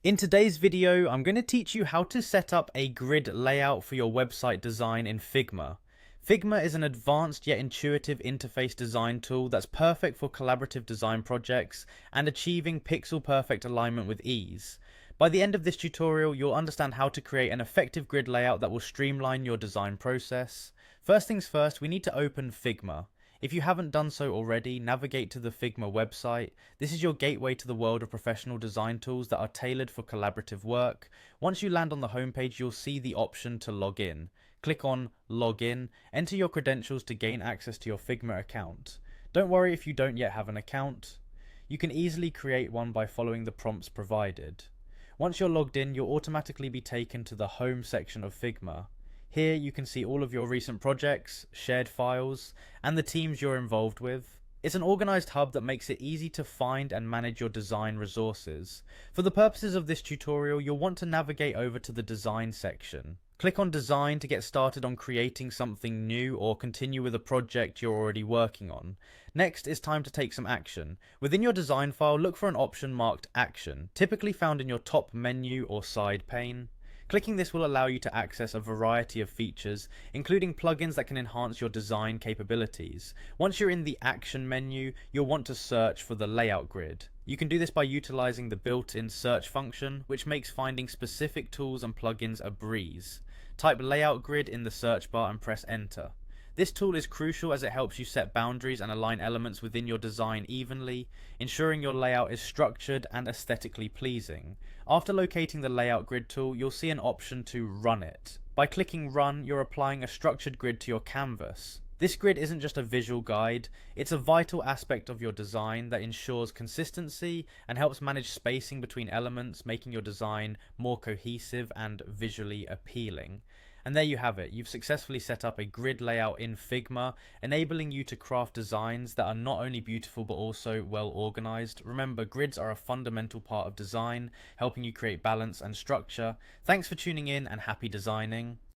In today's video, I'm going to teach you how to set up a grid layout for your website design in Figma. Figma is an advanced yet intuitive interface design tool that's perfect for collaborative design projects and achieving pixel perfect alignment with ease. By the end of this tutorial, you'll understand how to create an effective grid layout that will streamline your design process. First things first, we need to open Figma. If you haven't done so already, navigate to the Figma website. This is your gateway to the world of professional design tools that are tailored for collaborative work. Once you land on the homepage, you'll see the option to log in. Click on Login, enter your credentials to gain access to your Figma account. Don't worry if you don't yet have an account. You can easily create one by following the prompts provided. Once you're logged in, you'll automatically be taken to the Home section of Figma. Here you can see all of your recent projects, shared files, and the teams you're involved with. It's an organized hub that makes it easy to find and manage your design resources. For the purposes of this tutorial, you'll want to navigate over to the Design section. Click on Design to get started on creating something new or continue with a project you're already working on. Next, it's time to take some action. Within your design file, look for an option marked Action, typically found in your top menu or side pane. Clicking this will allow you to access a variety of features, including plugins that can enhance your design capabilities. Once you're in the Action menu, you'll want to search for the Layout grid. You can do this by utilizing the built-in search function, which makes finding specific tools and plugins a breeze. Type Layout grid in the search bar and press Enter. This tool is crucial as it helps you set boundaries and align elements within your design evenly, ensuring your layout is structured and aesthetically pleasing. After locating the Layout Grid tool, you'll see an option to run it. By clicking Run, you're applying a structured grid to your canvas. This grid isn't just a visual guide, it's a vital aspect of your design that ensures consistency and helps manage spacing between elements, making your design more cohesive and visually appealing. And there you have it, you've successfully set up a grid layout in Figma, enabling you to craft designs that are not only beautiful but also well organized. Remember, grids are a fundamental part of design, helping you create balance and structure. Thanks for tuning in and happy designing.